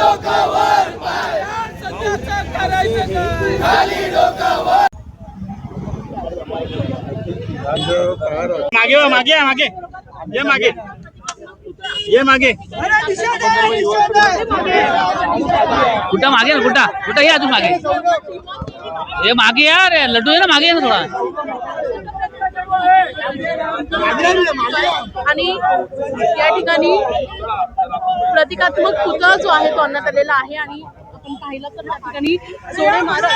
डोकावर पाय सध्याचं करायचं काय खाली डोकावर मागे मागे मागे ये मागे ये मागे कुठं मागे ना कुठं कुठं या तू मागे ये मागे यार लड्डू आहे ना मागे ना थोडा आणि या ठिकाणी प्रतिकात्मक पुतळा जो आहे तो आणण्यात आलेला आहे आणि आपण पाहिलं तर या ठिकाणी जोडे मारत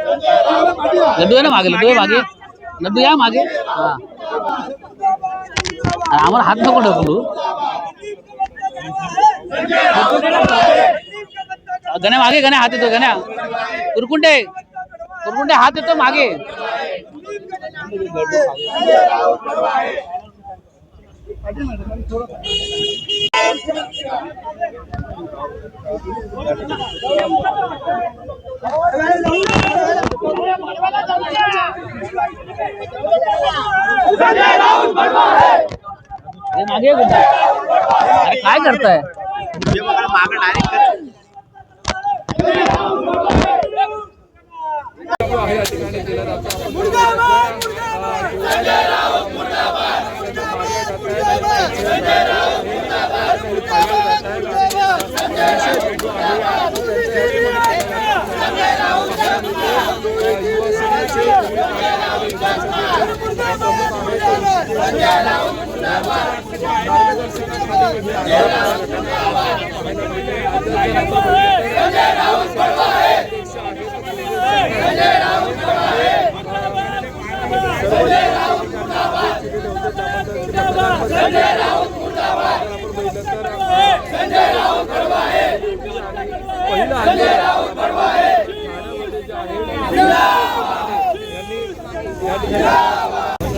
लड्डू आहे ना मागे लड्डू आहे मागे लड्डू या मागे हा आम्हाला हात नको ढकलू गण्या मागे गण्या हात येतो गण्या कुरकुंडे कुरकुंडे हात येतो मागे मागे अरे काय करताय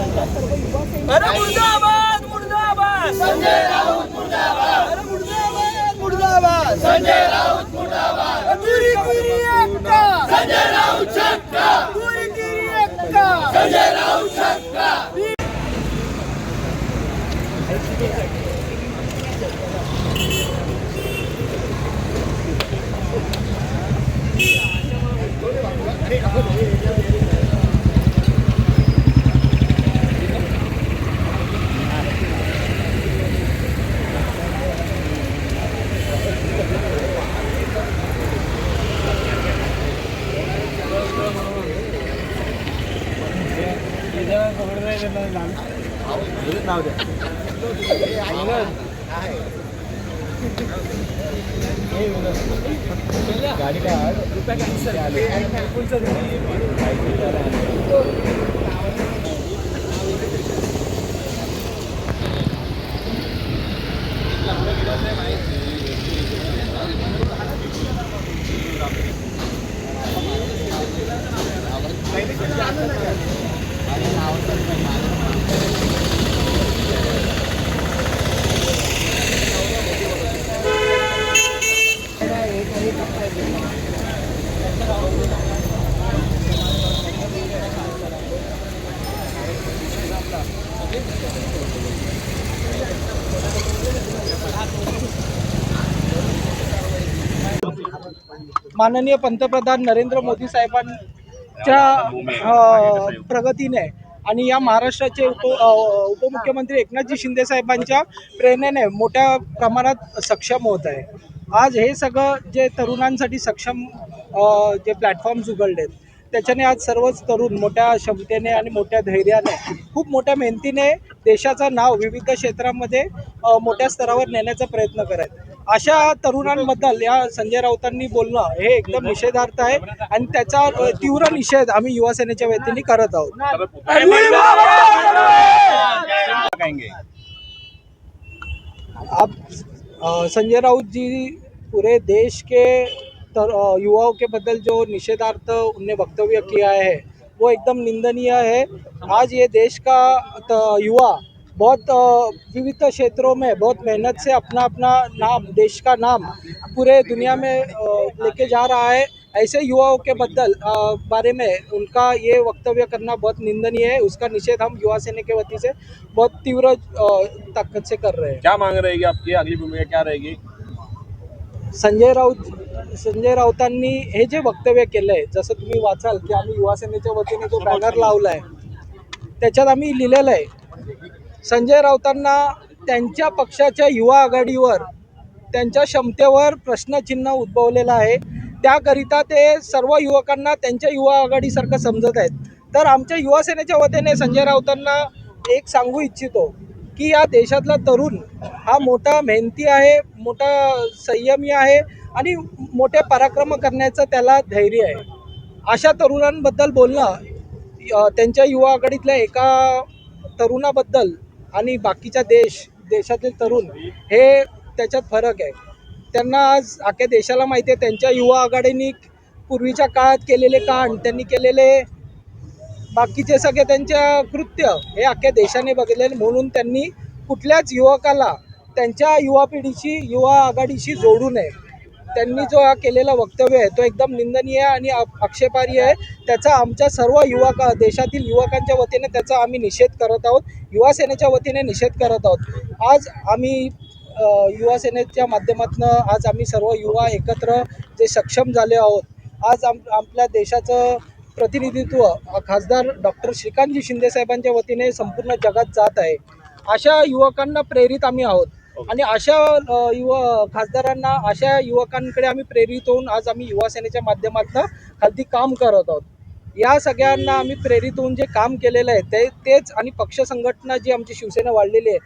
अरे मुर्दाबाद मुर्दाबाद संजय राऊत मुर्दाबाद अरे मुर्दाबाद मुर्दाबाद संजय राऊत मुर्दाबाद पुरी पुरी एकता संजय राऊत छक्का पुरी पुरी एकता संजय राऊत छक्का गाड़ी का रुपया कैंसिल माननीय पंतप्रधान नरेंद्र मोदी साहेबांच्या प्रगतीने आणि या महाराष्ट्राचे उपमुख्यमंत्री एकनाथजी शिंदे साहेबांच्या प्रेरणेने मोठ्या प्रमाणात सक्षम होत आहे. आज हे सगळं जे तरुणांसाठी सक्षम जे प्लॅटफॉर्म्स उघडलेत त्याच्याने आज सर्वच तरुण मोठ्या क्षमतेने आणि मोठ्या धैर्याने खूप मोठ्या मेहनतीने देशाचं नाव विविध क्षेत्रामध्ये मोठ्या स्तरावर नेण्याचा प्रयत्न करत. अशा तरुणांबद्दल या संजय राऊतांनी बोलणं हे एकदम निषेधार्थ आहे आणि त्याचा तीव्र निषेध आम्ही युवा सेनेच्या वतीने करत आहोत. संजय राउत जी पूरे देश के युवाओं के बदल जो निषेधार्थ उनने वक्तव्य किया है वो एकदम निंदनीय है. आज ये देश का युवा बहुत विविध क्षेत्रों में बहुत मेहनत से अपना अपना नाम, देश का नाम पूरे दुनिया में लेके जा रहा है। ऐसे युवाओं के बारे में उनका ये वक्तव्य करना बहुत निंदनीय है। उसका निषेध हम युवा सेना के वती से बहुत तीव्र ताकत से कर रहे हैं। क्या मांग रहेगी आपकी, अगली भूमिका क्या रहेगी? संजय राऊतांनी हे जे वक्तव्य केलंय, जसं तुम्ही वाचाल की आम्ही युवा सेनेच्या वतीने जो बॅनर लावलाय त्याच्यात आम्ही लिहिलेलं आहे, संजय राऊतांना त्यांच्या पक्षाच्या युवा आघाडीवर त्यांच्या क्षमतेवर प्रश्नचिन्ह उद्भवलेलं आहे। त्याकरिता ते सर्व युवकांना त्यांच्या युवा आघाडीसारखं समजत आहेत। तर आमच्या युवा सेनेच्या वतीने संजय राऊतांना एक सांगू इच्छितो की या देशातला तरुण हा मोठा मेहनती आहे, मोठा संयमी आहे आणि मोठे पराक्रम करण्याचं त्याला धैर्य आहे। अशा तरुणांबद्दल बोलणं त्यांच्या युवा आघाडीतल्या एका तरुणाबद्दल आणि बाकीच्या देशातील तरुण हे त्याच्यात फरक आहे। त्यांना आज अख्ख्या देशाला माहिती आहे त्यांच्या युवा आघाडीने पूर्वीच्या काळात केलेले कांड, त्यांनी केलेले बाकीचे सगळे त्यांच्या कृत्य हे अख्ख्या देशाने बघितले, म्हणून त्यांनी कुठल्याच युवकाला त्यांच्या युवा पिढीशी, युवा आघाडीशी जोडू नये। त्यांनी जो हा केलेला वक्तव्य आहे तो एकदम निंदनीय आणि आक्षेपार्ह आहे। त्याचा आमच्या सर्व देशातील युवकांच्या वतीने त्याचा आम्ही निषेध करत आहोत, युवा सेनेच्या वतीने निषेध करत आहोत। आज आम्ही युवा सेनेच्या माध्यमातून आज आम्ही सर्व युवा एकत्र जे सक्षम झाले आहोत, आज आपल्या देशाचं प्रतिनिधित्व खासदार डॉक्टर श्रीकांतजी शिंदे साहेबांच्या वतीने संपूर्ण जगात जात आहे। अशा युवकांना प्रेरित आम्ही आहोत आणि अशा खासदारांना, अशा युवकांकडे आम्ही प्रेरित होऊन आज आम्ही युवा सेनेच्या माध्यमातून खालती काम करत आहोत। या सगळ्यांना आम्ही प्रेरित होऊन जे काम केलेलं आहे तेच आणि पक्ष संघटना जी आमची शिवसेना वाढलेली आहे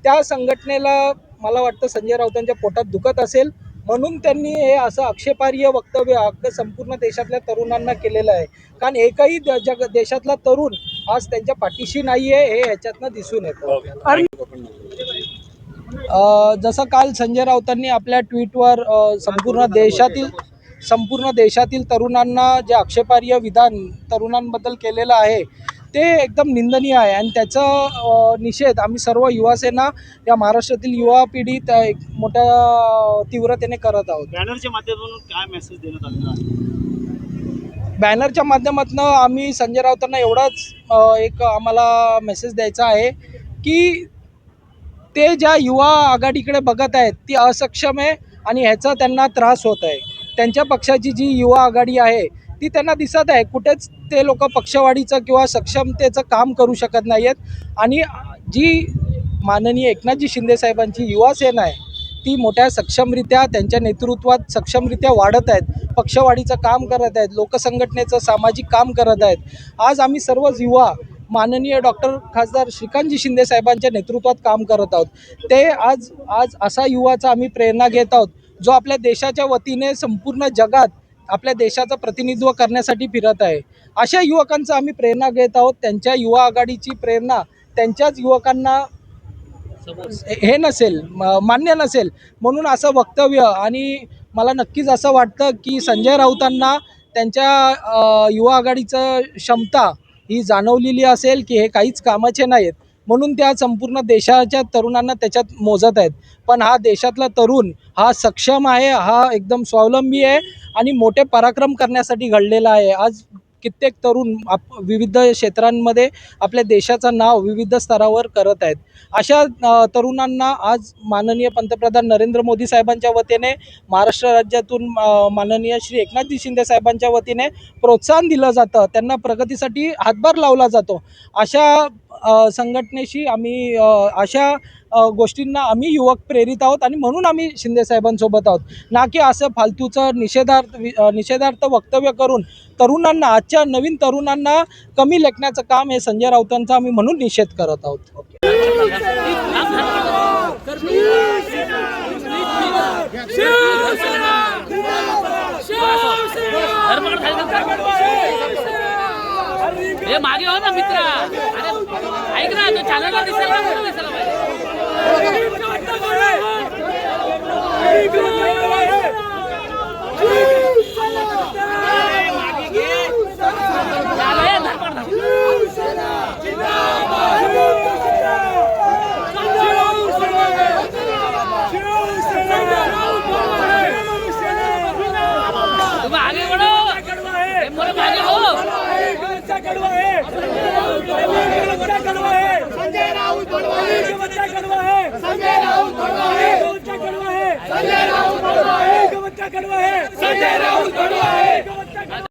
त्या संघटनेला मला वाटतं संजय राऊतांच्या पोटात दुखत असेल, म्हणून त्यांनी हे असं आक्षेपार्ह वक्तव्य संपूर्ण देशातल्या तरुणांना केलेलं आहे। कारण एकही देशातला तरुण आज त्यांच्या पाठीशी नाही आहे हे ह्याच्यातनं दिसून येतं। जसं काल संजय राऊतांनी आपल्या ट्विटवर संपूर्ण देशातील तरुणांना जे आक्षेपार्ह विधान तरुणांबद्दल केलेलं आहे ते एकदम निंदनीय आहे आणि त्याचा निषेध आम्ही सर्व युवा सेना या महाराष्ट्रातील युवा पिढी एक मोठ्या तीव्रतेने करत आहोत। बॅनरच्या माध्यमातून काय मेसेज देण्यात आलेला आहे? बॅनरच्या माध्यमातून आम्ही संजय राऊतांना एवढाच एक आम्हाला मेसेज द्यायचा आहे की ते ज्या युवा आघाडीकडे बघत आहेत ती असक्षम आहे आणि ह्याचा त्यांना त्रास होत आहे। त्यांच्या पक्षाची जी युवा आघाडी आहे ती त्यांना दिसत आहे, कुठेच ते लोक पक्षवाढीचं किंवा सक्षमतेचं काम करू शकत नाही आहेत आणि जी माननीय एकनाथजी शिंदे साहेबांची युवा सेना आहे ती मोठ्या सक्षमरित्या त्यांच्या नेतृत्वात सक्षमरित्या वाढत आहेत, पक्षवाढीचं काम करत आहेत, लोकसंघटनेचं सामाजिक काम करत आहेत। आज आम्ही सर्वच युवा माननीय डॉक्टर खासदार श्रीकांतजी शिंदे साहेबांच्या नेतृत्वात काम करत आहोत। ते आज असा युवाचा आम्ही प्रेरणा घेत आहोत जो आपल्या देशाच्या वतीने संपूर्ण जगात आपल्या देशाचं प्रतिनिधित्व करण्यासाठी फिरत आहे। अशा युवकांचं आम्ही प्रेरणा घेत आहोत। त्यांच्या युवा आघाडीची प्रेरणा त्यांच्याच युवकांना हे नसेल, मान्य नसेल, म्हणून असं वक्तव्य। आणि मला नक्कीच असं वाटतं की संजय राऊतांना त्यांच्या युवा आघाडीचं क्षमता ही जाणवलेली असेल की हे काहीच कामाचे नाहीत, म्हणून त्या संपूर्ण देशाच्या तरुणांना त्याच्यात मोजत आहेत। पण हा देशातला तरुण हा सक्षम आहे, हा एकदम स्वावलंबी आहे आणि मोठे पराक्रम करण्यासाठी घडलेला आहे। आज कित्येक तरुण विविध क्षेत्रांमध्ये आपल्या देशाचं नाव विविध स्तरावर करत आहेत। अशा तरुणांना आज माननीय पंतप्रधान नरेंद्र मोदी साहेबांच्या वतीने, महाराष्ट्र राज्यातून माननीय श्री एकनाथजी शिंदे साहेबांच्या वतीने प्रोत्साहन दिलं जातं, त्यांना प्रगतीसाठी हातभार लावला जातो। अशा संघटनेशी आम्ही, अशा गोष्टींना आम्ही युवक प्रेरित आहोत आणि म्हणून आम्ही शिंदे साहेबांसोबत आहोत, ना की असं फालतूचं निषेधार्थ वक्तव्य करून तरुणांना, आजच्या नवीन तरुणांना कमी लेखण्याचं काम हे संजय राऊतांचा आम्ही म्हणून निषेध करत आहोत। हे मागे हो ना मित्रा, अरे ऐक ना, तो चॅनलला दिसेल ना, दिसेल